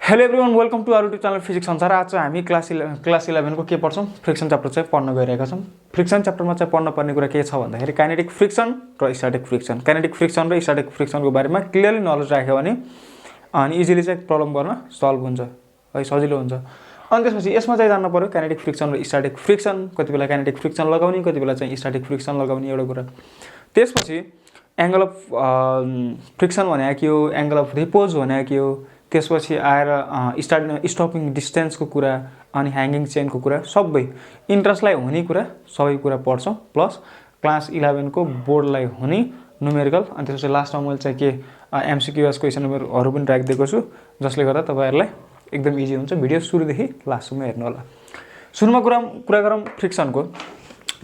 Hello everyone, welcome to our YouTube channel physics Sansar. आज चाहिँ हामी क्लास 11 को के पढ्छौँ? फ्रिक्सन च्याप्टर चाहिँ पढ्न गइरहेका छौँ। फ्रिक्सन च्याप्टरमा चाहिँ पढ्न पर्ने कुरा के छ भन्दाखेरि काइनेटिक फ्रिक्सन र स्ट्याटिक फ्रिक्सन। काइनेटिक फ्रिक्सन र स्ट्याटिक फ्रिक्सनको बारेमा क्लियरली नलेज राख्यो भने अनि इजिली चाहिँ प्रब्लम गर्न सल्भ हुन्छ है, सजिलो हुन्छ। अनि त्यसपछि यसमा चाहिँ जान्न पर्यो काइनेटिक फ्रिक्सन र स्ट्याटिक फ्रिक्सन, कति बेला काइनेटिक फ्रिक्सन लगाउने, कति बेला चाहिँ स्ट्याटिक फ्रिक्सन लगाउने एउटा कुरा। त्यसपछि एंगल अफ फ्रिक्सन भने के हो, एंगल अफ रिपोज भने के हो, त्यसपछि आएर स्टपिङ डिस्टेन्सको कुरा अनि ह्याङ्गिङ चेनको कुरा, सबै इन्ट्रेस्टलाई हुने कुरा सबै कुरा पढ्छौँ। प्लस क्लास 11 को बोर्डलाई हुने न्युमेरिकल, अनि त्यसपछि लास्टमा मैले चाहिँ के एमसीक्यूएस क्वेसनहरू पनि राखिदिएको छु, जसले गर्दा तपाईँहरूलाई एकदम इजी हुन्छ। भिडियो सुरुदेखि लास्टसम्म हेर्नु होला। सुरुमा कुरा गरौँ फ्रिक्सनको।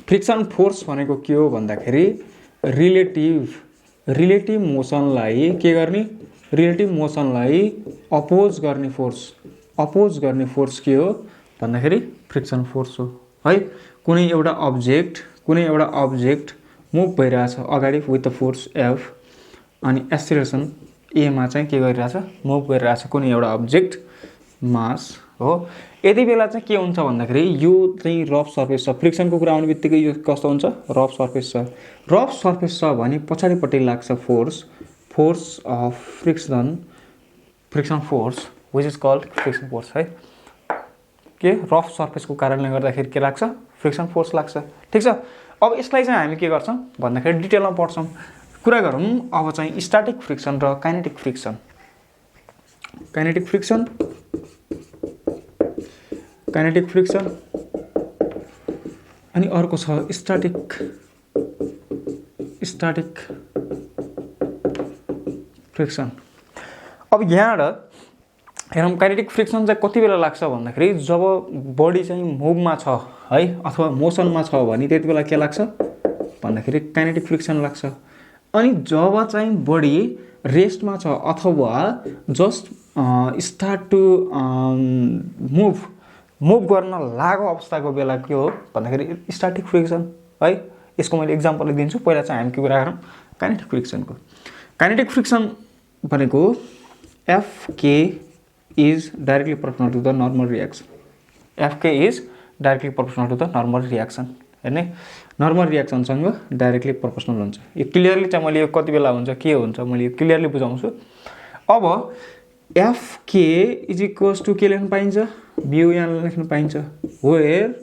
फ्रिक्सन फोर्स भनेको के हो भन्दाखेरि रिलेटिभ मोसनलाई के गर्ने, रिलेटिभ मोसनलाई अपोज गर्ने फोर्स के हो भन्दाखेरि फ्रिक्सन फोर्स हो है। कुनै एउटा अब्जेक्ट मुभ भइरहेछ अगाडि विथ द फोर्स एफ, अनि एक्सिलरेसन ए मा चाहिँ के गरिरहेछ, मुभ गरिरहेछ कुनै एउटा अब्जेक्ट मास हो। यति बेला चाहिँ के हुन्छ भन्दाखेरि यो चाहिँ रफ सर्फेस छ। फ्रिक्सनको कुरा आउने बित्तिकै यो कस्तो हुन्छ, रफ सर्फेस छ। रफ सर्फेस छ भने पछाडिपट्टि लाग्छ force of friction force which is called friction force है। के रफ सर्फेसको कारणले गर्दाखेरि के लाग्छ, फ्रिक्सन फोर्स लाग्छ। ठिक छ। अब यसलाई चाहिँ हामी के गर्छौँ भन्दाखेरि डिटेलमा पढ्छौँ। कुरा गरौँ अब चाहिँ स्ट्याटिक फ्रिक्सन र काइनेटिक फ्रिक्सन अनि अर्को छ स्ट्याटिक फ्रिक्सन। अब यहाँबाट हेरौँ काइनेटिक फ्रिक्सन चाहिँ कति बेला लाग्छ भन्दाखेरि जब बडी चाहिँ मुभमा छ है अथवा मोसनमा छ भने त्यति बेला के लाग्छ भन्दाखेरि काइनेटिक फ्रिक्सन लाग्छ। अनि जब चाहिँ बडी रेस्टमा छ अथवा जस्ट स्टार्ट टु मुभ गर्न लागेको अवस्थाको बेला के हो भन्दाखेरि स्ट्याटिक फ्रिक्सन है। यसको मैले इक्जाम्पल दिन्छु। पहिला चाहिँ हामी के कुरा गरौँ काइनेटिक फ्रिक्सनको। काइनेटिक फ्रिक्सन भनेको FK is directly proportional to the normal reaction. FK is directly proportional to the normal reaction. हेर्ने, नर्मल रियाक्सनसँग डाइरेक्टली प्रोपोर्सनल हुन्छ। यो क्लियरली चाहिँ मैले यो कति बेला हुन्छ के हुन्छ मैले यो क्लियरली बुझाउँछु। अब एफके इज इक्वल्स टु के लेख्न पाइन्छ, म्यु यहाँ लेख्न पाइन्छ, where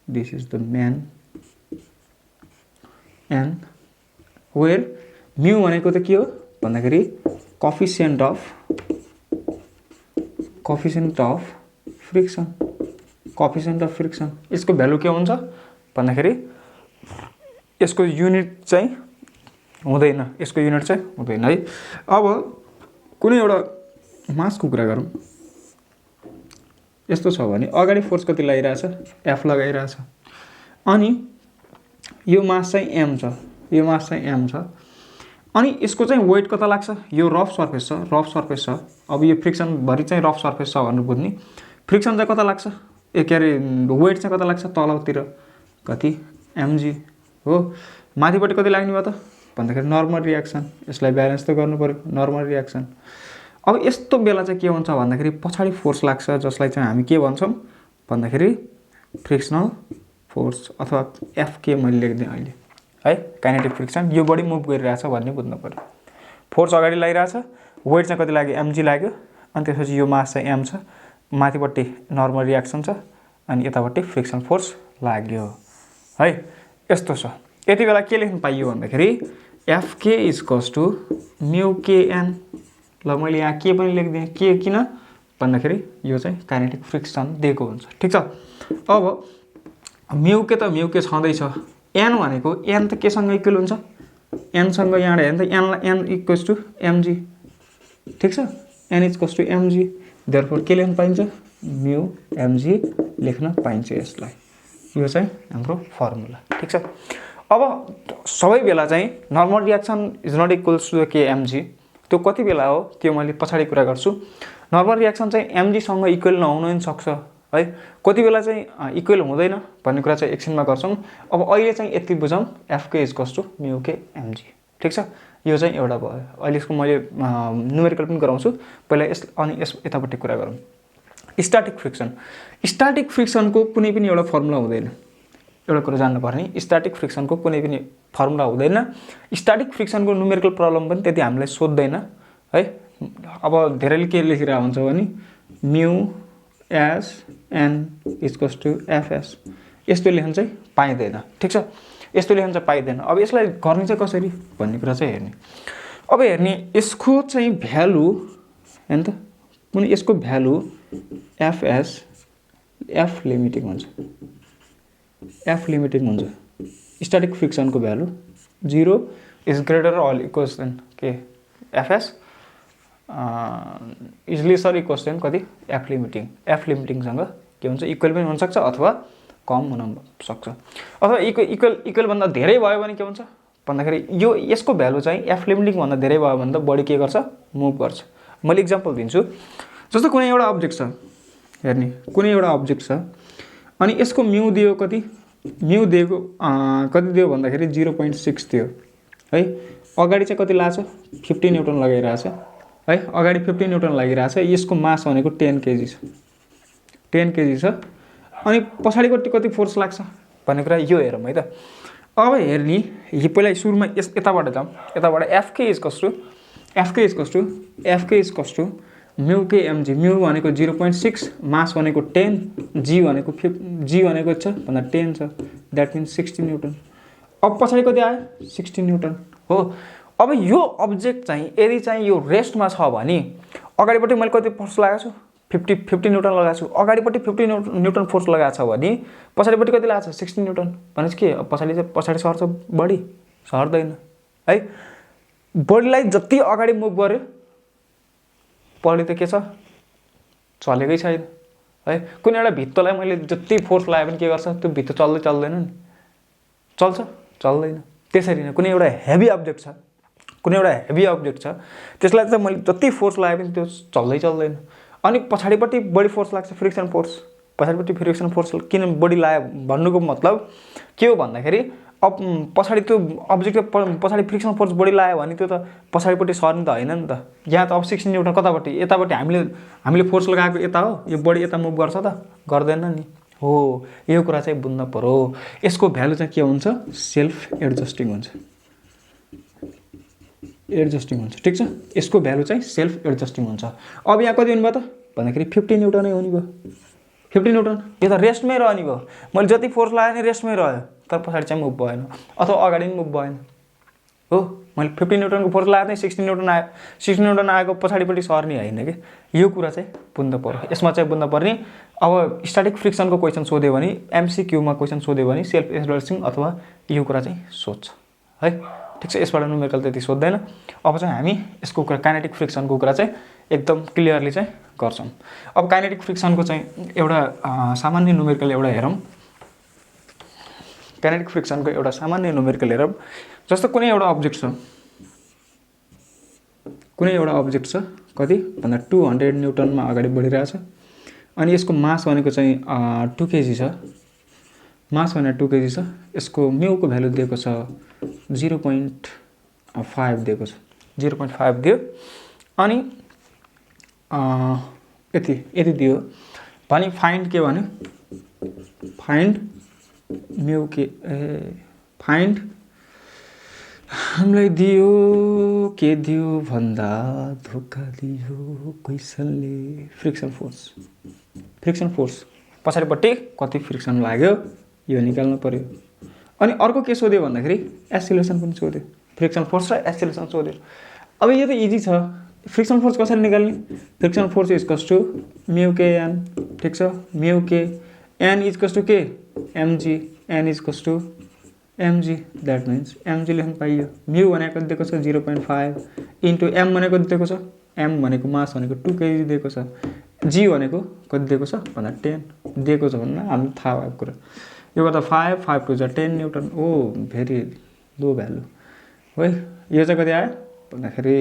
this is the man and where mu भनेको त के हो भन्दाखेरि कोफिसिएन्ट अफ फ्रिक्सन। यसको भ्यालु के हुन्छ भन्दाखेरि यसको युनिट चाहिँ हुँदैन है। अब कुनै एउटा मासको कुरा गरौँ। यस्तो छ भने अगाडि फोर्स कति लगाइरहेछ, एफ लगाइरहेछ, अनि यो मास चाहिँ एम छ, अनि यसको चाहिँ वेट कता लाग्छ, यो रफ सर्फेस छ। अब यो फ्रिक्सन भरि चाहिँ रफ सर्फेस छ भनेर बुझ्ने। फ्रिक्सन चाहिँ कता लाग्छ, के अरे वेट चाहिँ कता लाग्छ तलतिर कति एमजी हो। माथिपट्टि कति लाग्ने भयो त भन्दाखेरि नर्मल रियाक्सन। यसलाई ब्यालेन्स त गर्नु पर्यो, नर्मल रियाक्सन। अब यस्तो बेला चाहिँ के हुन्छ भन्दाखेरि पछाडि फोर्स लाग्छ, जसलाई चाहिँ हामी के भन्छौँ भन्दाखेरि फ्रिक्सनल फोर्स अथवा एफके मैले लेख्दिएँ अहिले है। काइनेटिक फ्रिक्सन यो बडी मुभ गरिरहेछ भन्ने बुझ्नु पर्यो। फोर्स अगाडि लागिरहेछ, वेट चाहिँ कति लाग्यो एमजी लाग्यो, अनि त्यसपछि यो मास चाहिँ एम छ, माथिपट्टि नर्मल रियाक्सन छ, अनि यतापट्टि फ्रिक्सन फोर्स लाग्यो है। यस्तो छ। यति बेला के लेख्नु पाइयो भन्दाखेरि एफके इज इक्वल्स टु म्यु केएन। ल मैले यहाँ के पनि लेखिदिएँ, के किन भन्दाखेरि यो चाहिँ काइनेटिक फ्रिक्सन दिएको हुन्छ। ठिक छ। अब म्यु के छँदैछ, एन भनेको एन त केसँग इक्वल हुन्छ, एनसँग यहाँबाट हेर्नु त एन इक्वल्स टु एमजी। ठिक छ। N equals to MG, therefore के लेख्न पाइन्छ, म्यु एमजी लेख्न पाइन्छ। यसलाई यो चाहिँ हाम्रो फर्मुला। ठिक छ। अब सबै बेला चाहिँ normal reaction is not equals to के एमजी। त्यो कति बेला हो त्यो मैले पछाडि कुरा गर्छु। नर्मल रियाक्सन चाहिँ एमजीसँग इक्वल नहुन पनि सक्छ है। कति बेला चाहिँ इक्वल हुँदैन भन्ने कुरा चाहिँ एकछिनमा गर्छौँ। अब अहिले चाहिँ यति बुझौँ, एफके इज इक्वल्स टु म्यु के एमजी। ठिक छ। यो चाहिँ एउटा भयो। अहिले यसको मैले न्युमेरिकल पनि गराउँछु। पहिला यस अनि यस यतापट्टि कुरा गरौँ। Static friction. स्ट्याटिक फ्रिक्सनको कुनै पनि एउटा फर्मुला हुँदैन। एउटा कुरा जान्नुपर्ने, स्ट्याटिक फ्रिक्सनको कुनै पनि फर्मुला हुँदैन। स्ट्याटिक फ्रिक्सनको न्युमेरिकल प्रब्लम पनि त्यति हामीलाई सोध्दैन है। अब धेरैले के लेखिरहेको हुन्छ भने mu S N equals to FS, यस्तो लेख्न चाहिँ पाइँदैन। ठिक छ, यस्तो लेख्न चाहिँ पाइँदैन। अब यसलाई गर्ने चाहिँ कसरी भन्ने कुरा चाहिँ हेर्ने। अब हेर्ने यसको चाहिँ भ्यालु हैन त, कुनै यसको भ्यालु एफएस एफ लिमिटिङ हुन्छ, एफ लिमिटिङ हुन्छ। स्ट्याटिक फ्रिक्सनको value 0 is greater or equals than के FS is less or equals than कति एफ लिमिटिङ। एफ लिमिटिङसँग के हुन्छ, इक्वल पनि हुनसक्छ अथवा कम हुन सक्छ, अथवा इक्वल भन्दा धेरै भयो भने के हुन्छ भन्दाखेरि यो यसको भ्यालु चाहिँ एफ लिमिटिङ भन्दा धेरै भयो भने त बढी के गर्छ, मुभ गर्छ। मैले इक्जाम्पल दिन्छु। जस्तो कुनै एउटा अब्जेक्ट छ, हेर्ने कुनै एउटा अब्जेक्ट छ अनि यसको म्यु दियो कति, म्यु दिएको कति दियो भन्दाखेरि 0.6 दियो है। अगाडि चाहिँ कति लाग्छ 50 न्युटन लगाइरहेछ है। अगाडि 50 न्युटन लागिरहेछ। यसको मास भनेको 10 केजी छ, 10 केजी छ। अनि पछाडिपट्टि कति फोर्स लाग्छ भन्ने कुरा यो हेरौँ है त। अब हेर्ने यो पहिला सुरुमा यताबाट जाउँ। यताबाट एफके इज कस टु म्यु के एमजी। म्यु भनेको 0.6, मास भनेको 10, जी भनेको छ भन्दा 10 छ, द्याट मिन्स 60 न्युटन। अब पछाडि कति आयो 60 न्युटन हो। अब यो अब्जेक्ट चाहिँ यदि चाहिँ यो रेस्टमा छ भने अगाडिपट्टि मैले कति फोर्स लगाएको छु 50 न्युटन लगाएको छु। अगाडिपट्टि 50 न्युटन फोर्स लगाएको छ भने पछाडिपट्टि कति लगाएको छ 60 न्युटन। भनेपछि के पछाडि सर्छ, बढी सर्दैन है। बडीलाई जति अगाडि मुभ गर्यो बडी त के छ, चलेकै छैन है। कुनै एउटा भित्तोलाई मैले जति फोर्स लगाए पनि के गर्छ, त्यो भित्तो चल्दैन नि, चल्छ चल्दैन। त्यसरी नै कुनै एउटा हेभी अब्जेक्ट छ, त्यसलाई चाहिँ मैले जति फोर्स लगाए पनि त्यो चल्दैन। अनि पछाडिपट्टि बढी फोर्स लाग्छ, फ्रिक्सन फोर्स। पछाडिपट्टि फ्रिक्सन फोर्स किन बढी लाग्यो भन्नुको मतलब के हो भन्दाखेरि अब पछाडि त्यो अब्जेक्टको पछाडि फ्रिक्सन फोर्स बढी लाग्यो भने त्यो त पछाडिपट्टि सर्ने त होइन नि त। यहाँ त अब 60 न्युटन कतापट्टि, यतापट्टि हामीले फोर्स लगाएको यता हो, यो बढी यता मुभ गर्छ त, गर्दैन नि हो। यो कुरा चाहिँ बुझ्न पर्यो। यसको भ्यालु चाहिँ के हुन्छ, सेल्फ एडजस्टिङ हुन्छ, ठिक छ। यसको भ्यालु चाहिँ सेल्फ एडजस्टिङ हुन्छ। अब यहाँ कति हुनुभयो त भन्दाखेरि 50 न्युटनै हुने भयो। 50 न्युटन यो त रेस्टमै रहने भयो। मैले जति फोर्स लगाएँ नि रेस्टमै रह्यो, तर पछाडि चाहिँ मुभ भएन अथवा अगाडि पनि मुभ भएन हो। मैले 50 न्युटनको फोर्स लगाएको थिएँ, 60 न्युटन आयो। 60 न्युटन आएको पछाडिपट्टि सर्ने होइन कि। यो कुरा चाहिँ बुझ्नु पर्यो। यसमा चाहिँ बुझ्नु पर्ने, अब स्ट्याटिक फ्रिक्सनको क्वेसन सोध्यो भने, एमसीक्यूमा क्वेसन सोध्यो भने सेल्फ एडजस्टिङ अथवा यो कुरा चाहिँ सोध्छ है। ठिक छ, यसबाट न्युमेरिकल त्यति सोध्दैन। अब चाहिँ हामी यसको कुरा काइनेटिक फ्रिक्सनको कुरा चाहिँ एकदम क्लियरली चाहिँ गर्छौँ। अब काइनेटिक फ्रिक्सनको चाहिँ एउटा सामान्य न्युमेरिकल एउटा हेरौँ। काइनेटिक फ्रिक्सनको एउटा सामान्य न्युमेरिकल हेरौँ। जस्तो कुनै एउटा अब्जेक्ट छ कति भन्दा 200 न्युटनमा अगाडि बढिरहेछ। अनि यसको मास भनेको चाहिँ 2 केजी छ। मास भनेर 2 केजी छ। यसको म्युको भ्यालु दिएको छ 0.5 दिएको छ, 0.5 दियो। अनि यति दियो भने फाइन्ड के भने, फाइन्ड म्यु के फाइन्ड हामीलाई दियो के दियो भन्दा धोका दियो क्वेसनले, फ्रिक्सन फोर्स पछाडिपट्टि कति फ्रिक्सन लाग्यो यो निकाल्नु पर्यो। अनि अर्को के सोध्यो भन्दाखेरि एसिलेसन पनि सोध्यो, फ्रिक्सन फोर्स र एसिलेसन सोध्यो। अब यो त इजी छ। फ्रिक्सन फोर्स कसरी निकाल्ने, फ्रिक्सन फोर्स इक्वल्स टु म्यु के एन, ठिक छ। म्यु के एन इक्वल्स टु के MG, N equals to MG, that means MG लेख्न पाइयो। म्यु भनेको दिएको छ 0.5 इन्टु एम भनेको दिएको छ, एम भनेको मास भनेको 2 केजी दिएको छ, जी भनेको कति दिएको छ भन्दा 10 दिएको छ भन्दा हामीलाई थाहा भएको कुरा। यो गर्दा 5 to 10 newton. Oh very low value है। यो चाहिँ कति आयो भन्दाखेरि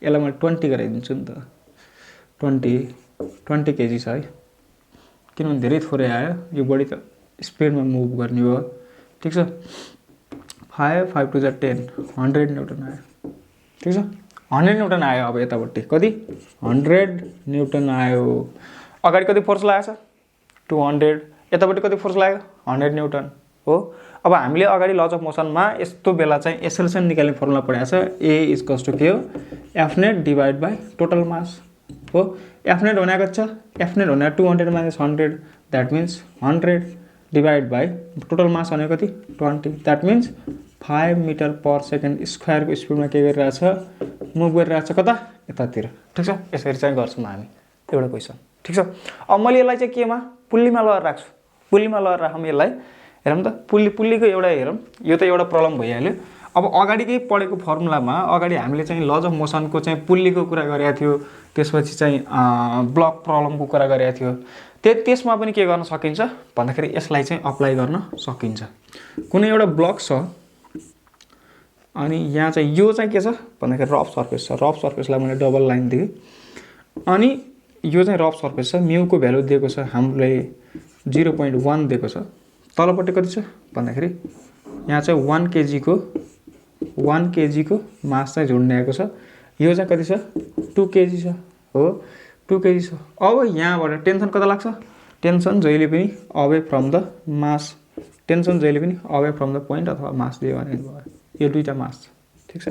यसलाई मैले 20 गराइदिन्छु नि त। 20 केजी छ है, किनभने धेरै थोरै आयो। यो बढी त स्पिडमा मुभ गर्ने भयो, ठिक छ। 5 टु 10 100 न्युटन आयो। ठिक छ 100 न्युटन आयो। अब यतापट्टि कति 100 न्युटन आयो। अगाडि कति फोर्स लागेको छ 200, यतापट्टि कति फोर्स लाग्यो 100 न्युटन हो। अब हामीले अगाडि लज अफ मोसनमा यस्तो बेला चाहिँ एसेलेरेसन निकाल्ने फर्मुला पढाएको छ ए इक्वल्स टु के हो F net divide by total mass हो। एफ नेट भनेको छ एफ नेट भनेको 200 minus 100 that means 100 divide by total mass भनेको कति 20 that means 5 metre per second स्क्वायरको स्पिडमा के गरिरहेछ मुभ गरिरहेछ कता यतातिर। ठिक छ यसरी चाहिँ गर्छौँ हामी एउटा क्वेसन। ठिक छ अब मैले यसलाई चाहिँ केमा पुल्लीमा लगाएर राख्छु। पुल्लीमा लगाएर राखौँ यसलाई हेरौँ त पुल्लीको एउटा हेरौँ। यो त एउटा प्रब्लम भइहाल्यो। अब अगाडिकै पढेको फर्मुलामा अगाडि हामीले चाहिँ लज अफ मोसनको चाहिँ पुल्लीको कुरा गरेको थियो, त्यसपछि चाहिँ ब्लक प्रब्लमको कुरा गरेको थियो। त्यसमा पनि के गर्न सकिन्छ भन्दाखेरि यसलाई चाहिँ अप्लाई गर्न सकिन्छ। कुनै एउटा ब्लक छ अनि यहाँ चाहिँ यो चाहिँ के छ भन्दाखेरि रफ सर्फेस छ। रफ सर्फेसलाई मैले डबल लाइन दिएँ अनि यो चाहिँ रफ सर्फेस छ। म्युको भ्यालु दिएको छ हामीलाई 0.1 दिएको छ। तलपट्टि कति छ भन्दाखेरि यहाँ चाहिँ 1 केजीको मास चाहिँ झुन्ड्याएको छ। यो चाहिँ कति छ 2 केजी छ हो 2 केजी छ। अब यहाँबाट टेन्सन कता लाग्छ टेन्सन जहिले पनि away from the mass, tension जहिले पनि अवे फ्रम द पोइन्ट अथवा मास दियो भने यो दुईटा मास छ। ठिक छ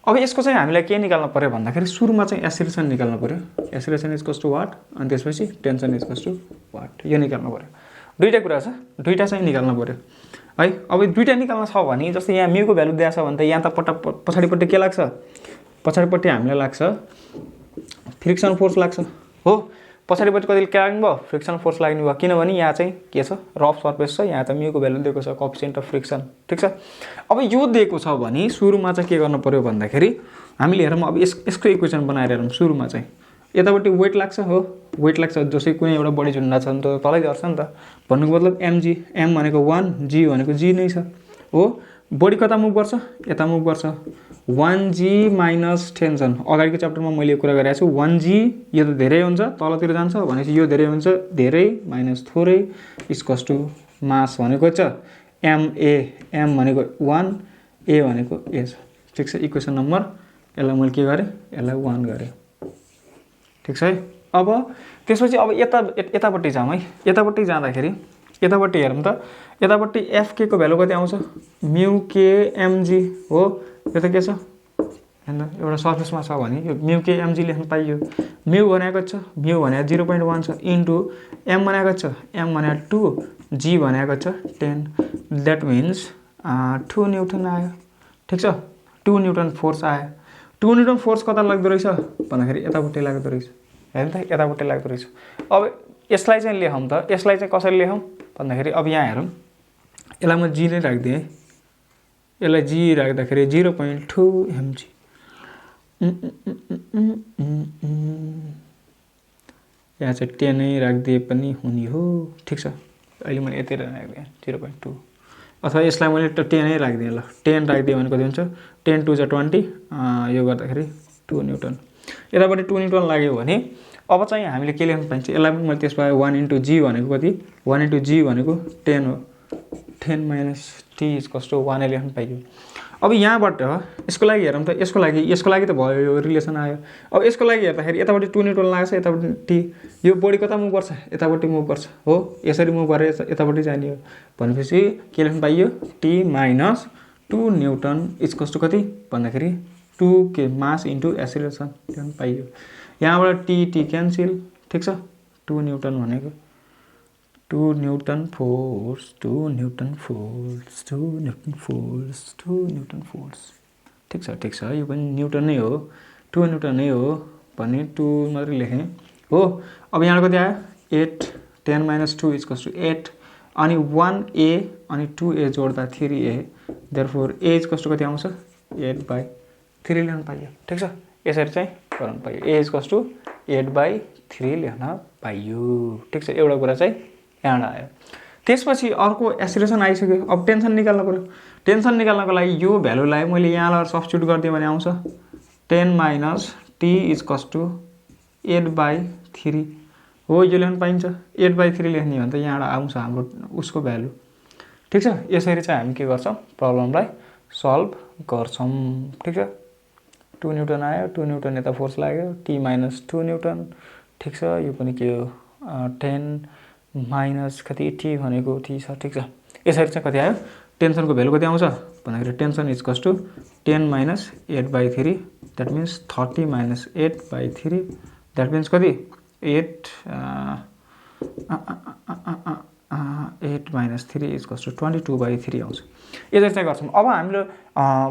अब यसको चाहिँ हामीलाई के निकाल्नु पर्यो भन्दाखेरि सुरुमा चाहिँ एसेलेरेसन निकाल्नु पर्यो। एसेलेरेसन इक्वल्स टु वाट अनि त्यसपछि टेन्सन इक्वल्स टु वाट यो निकाल्नु पर्यो। दुईटा कुरा छ दुईटा चाहिँ निकाल्नु पर्यो है। अब दुईटा निकाल्न छ भने जस्तै यहाँ म्युको भ्यालु दिएको छ भने त यहाँ त पछाडिपट्टि के लाग्छ पछाडिपट्टि हामीलाई लाग्छ फ्रिक्सन फोर्स लाग्छ हो। पछाडिपट्टि कति के लाग्नु भयो फ्रिक्सन फोर्स लाग्नु भयो किनभने यहाँ चाहिँ के छ रफ सर्फेस छ। यहाँ त म्युको भ्यालु दिएको छ कोएफिसिएन्ट अफ फ्रिक्सन। ठिक छ अब यो दिएको छ भने सुरुमा चाहिँ के गर्नु पर्यो भन्दाखेरि हामीले हेरौँ अब यसको इक्वेसन बनाएर हेरौँ। सुरुमा चाहिँ यतापट्टि वेट लाग्छ हो वेट लाग्छ जसै कुनै एउटा बडी झुन्डा छ भने त तलै झर्छ नि त। भन्नुको मतलब एमजी एम भनेको 1 जी भनेको जी नै छ हो। बडी कता मुभ गर्छ यता मुभ गर्छ 1g माइनस टेन्सन। अगाडिको च्याप्टरमा मैले यो कुरा गरेको छु 1g यो त धेरै हुन्छ तलतिर जान्छ भनेपछि यो धेरै हुन्छ धेरै माइनस थोरै इक्वल्स टु मास भनेको छ एमए एम भनेको 1 ए भनेको ए छ। ठिक छ इक्वेसन नम्बर यसलाई मैले के गरेँ यसलाई 1 गरेँ। ठिक छ है। अब त्यसपछि अब यतापट्टि जाउँ है। यतापट्टि जाँदाखेरि यतापट्टि हेरौँ त यतापट्टि एफके को भ्यालु कति आउँछ म्यु के एमजी हो। यो त के छ हैन एउटा सर्फेसमा छ भने यो म्यु के एमजी लेख्न पाइयो। म्यु भनेको छ म्यु भनेको 0.1 छ इन्टु एम भनेको छ एम भनेको 2 जी भनेको छ 10 द्याट मिन्स 2 न्युटन आयो। ठिक छ 2 न्युटन फोर्स आयो। 2 न्युटन फोर्स कता लाग्दो रहेछ भन्दाखेरि यतापट्टि लाग्दो रहेछ हैन त यतापट्टि लाग्दो रहेछ। अब यसलाई चाहिँ लेखौँ त यसलाई चाहिँ कसरी लेखौँ भन्दाखेरि अब यहाँ हेरौँ यसलाई म जी नै राख्दिएँ है। यसलाई जी राख्दाखेरि 0.2 mg यहाँ चाहिँ 10 नै राखिदिए पनि हुने हो। ठिक छ अहिले मैले यति राखिदिएँ 0.2 अथवा यसलाई मैले 10 नै राखिदिएँ ल 10 राखिदिएँ भने कति हुन्छ 10 2 20 यो गर्दाखेरि 2 न्युटन। यतापट्टि 2 न्युटन लाग्यो भने अब चाहिँ हामीले के लेख्न पाइन्छ यसलाई पनि मैले त्यसमा 1 इन्टु जी भनेको कति 1 इन्टु जी भनेको 10 हो 10 माइनस टी इक्वल्स टु 1 लेख्न पाइयो। अब यहाँबाट यसको लागि हेरौँ त यसको लागि त भयो यो रिलेसन आयो। अब यसको लागि हेर्दाखेरि यतापट्टि 2 न्युटन लाग्छ यतापट्टि टी यो बडी कता मुभ गर्छ यतापट्टि मुभ गर्छ हो। यसरी मुभ गरेर यतापट्टि जाने हो भनेपछि के लेख्न पाइयो T minus 2 newton equals to कति भन्दाखेरि 2 के मास इन्टु एसेलेरेसन लेख्न पाइयो। यहाँबाट टी क्यान्सिल। ठिक छ 2 न्युटन भनेको 2 newton force 2 newton force 2 newton force 2 newton force. ठिक छ यो पनि न्युटन नै हो 2 न्युटन नै हो भने 2 मात्रै लेखेँ हो। अब यहाँ कति आयो 8 10 माइनस 2 इक्वल्स टु 8 अनि 1a अनि 2a जोड्दा 3a therefore a equals to कति आउँछ 8/3 लेख्न पाइयो। ठिक छ यसरी चाहिँ गर्न पाइयो a इक्वल्स टु 8/3 लेख्न पाइयो। ठिक छ एउटा कुरा चाहिँ यहाँ आयो। त्यसपछि अर्को एसेलेरेसन आइसक्यो। अब टेन्सन निकाल्नु पर्यो। टेन्सन निकाल्नको लागि यो भ्यालुलाई मैले यहाँ लगाएर सब्स्टिट्युट गरिदिएँ भने आउँछ 10 माइनस टी इक्वल्स टु 8/3 हो। यो लेख्न पाइन्छ 8/3 लेख्ने हो भने त यहाँबाट आउँछ हाम्रो उसको भ्यालु। ठिक छ यसरी चाहिँ हामी के गर्छौँ प्रब्लमलाई सल्भ गर्छौँ। ठिक छ 2 न्युटन आयो, 2 न्युटन यता फोर्स लाग्यो, टी माइनस 2 न्युटन। ठिक छ, यो पनि के हो 10 माइनस कति टी भनेको टी छ। ठिक छ, यसरी चाहिँ कति आयो, टेन्सनको भेल्यु कति आउँछ भन्दाखेरि tension equals to 10 minus 8/3, that means 30 minus 8/3, that means कति 8 माइनस 3 इक्वल्स टु 22/3 आउँछ। यसरी चाहिँ गर्छौँ। अब हामीले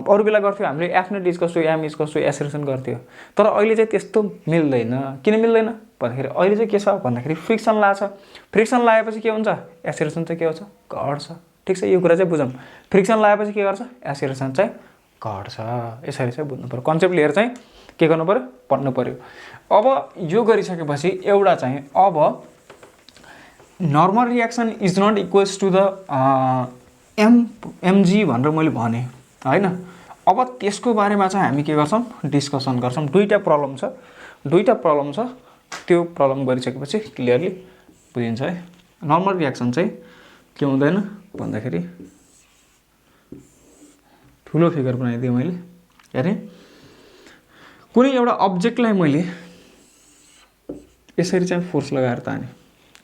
अरू बेला गर्थ्यो, हामीले F net equals to M equals to acceleration गर्थ्यो, तर अहिले चाहिँ त्यस्तो मिल्दैन। किन मिल्दैन भन्दाखेरि अहिले चाहिँ के छ भन्दाखेरि फ्रिक्सन लाग्छ। फ्रिक्सन लागेपछि के हुन्छ, एसेलेरेसन चाहिँ के हुन्छ, घट्छ। ठिक छ, यो कुरा चाहिँ बुझौँ। फ्रिक्सन लागेपछि के गर्छ, एसेलेरेसन चाहिँ घट्छ। यसरी चाहिँ बुझ्नु पऱ्यो, कन्सेप्ट लिएर चाहिँ के गर्नु पऱ्यो, पढ्नु पऱ्यो। अब यो गरिसकेपछि एउटा चाहिँ अब normal reaction is not equals to the MG भनेर मैले भने होइन। अब त्यसको बारेमा चाहिँ हामी के गर्छौँ, डिस्कसन गर्छौँ। दुईवटा प्रब्लम छ, त्यो प्रब्लम गरिसकेपछि क्लियरली बुझिन्छ है। नर्मल रियाक्सन चाहिँ के हुँदैन भन्दाखेरि ठुलो फिगर बनाइदिएँ मैले। हेरेँ कुनै एउटा अब्जेक्टलाई मैले यसरी चाहिँ फोर्स लगाएर ताने,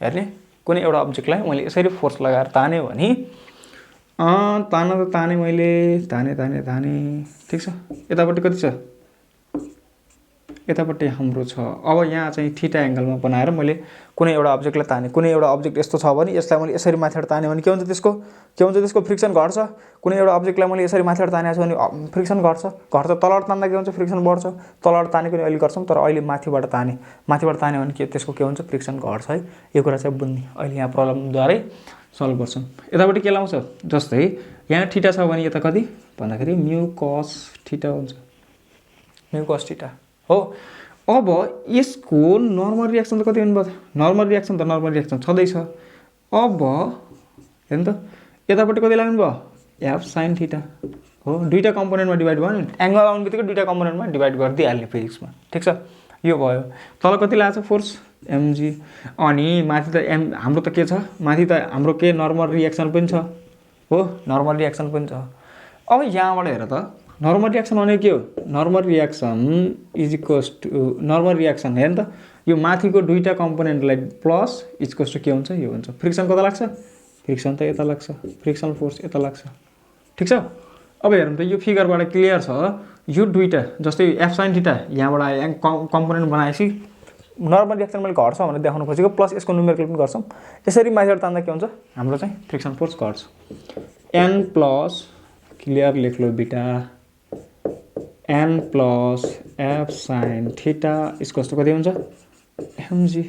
हेर्ने कुनै एउटा अब्जेक्टलाई मैले यसरी फोर्स लगाएर ताने भने ताने मैले ताने। ठिक छ, यतापट्टि कति छ, यतापट्टि हाम्रो छ। अब यहाँ चाहिँ थीटा एङ्गलमा बनाएर मैले कुनै एउटा अब्जेक्टलाई ताने, कुनै एउटा अब्जेक्ट यस्तो छ भने यसलाई मैले यसरी माथिबाट ताने भने के हुन्छ, त्यसको फ्रिक्सन घट्छ। कुनै एउटा अब्जेक्टलाई मैले यसरी माथिबाट तानेको छु भने फ्रिक्सन घट्छ। तलबाट तान्दा के हुन्छ, फ्रिक्सन बढ्छ। तलबाट तानेको नि अहिले गर्छौँ, तर अहिले माथिबाट ताने भने के त्यसको के हुन्छ, फ्रिक्सन घट्छ है। यो कुरा चाहिँ बुझ्ने, अहिले यहाँ प्रब्लमद्वारै सल्भ गर्छौँ। यतापट्टि के लाउँछ, जस्तै यहाँ थीटा छ भने यता कति भन्दाखेरि म्यू कस थीटा हुन्छ, म्यू कस थीटा हो। अब यसको नर्मल रियाक्सन त कति हुनुभयो, नर्मल रियाक्सन छँदैछ। अब हेर्नु त यतापट्टि कति लाग्नु भयो, एफ साइन थीटा हो। दुईवटा कम्पोनेन्टमा डिभाइड भयो नि, एङ्गल आउने बित्तिकै दुईवटा कम्पोनेन्टमा डिभाइड गरिदिइहाल्ने फिजिक्समा। ठिक छ, यो भयो। तल कति लागेको छ फोर्स, एमजी। अनि माथि त हाम्रो त के छ, माथि त हाम्रो के नर्मल रियाक्सन पनि छ हो, नर्मल रियाक्सन पनि छ। अब यहाँबाट हेर त, नर्मल रियाक्सन भनेको के हो, normal reaction is equals to normal reaction. हेर्नु त यो माथिको दुईवटा कम्पोनेन्टलाई प्लस इक्वल्स टु के हुन्छ, यो हुन्छ। फ्रिक्सन कता लाग्छ, फ्रिक्सन त यता लाग्छ, फ्रिक्सन फोर्स यता लाग्छ। ठिक छ, अब हेर्नु त यो फिगरबाट क्लियर छ, यो दुईवटा जस्तै एफ साइन थीटा यहाँबाट कम्पोनेन्ट बनाएपछि नर्मल रियाक्सन मैले घट्छ भनेर देखाउनु खोजेको, प्लस यसको न्युमेरिकल पनि गर्छौँ। यसरी माथिबाट तान्दा के हुन्छ, हाम्रो चाहिँ फ्रिक्सन फोर्स घट्छ। एन प्लस क्लियर लेख लो beta N plus F sine theta equals to कति हुन्छ, एमजी।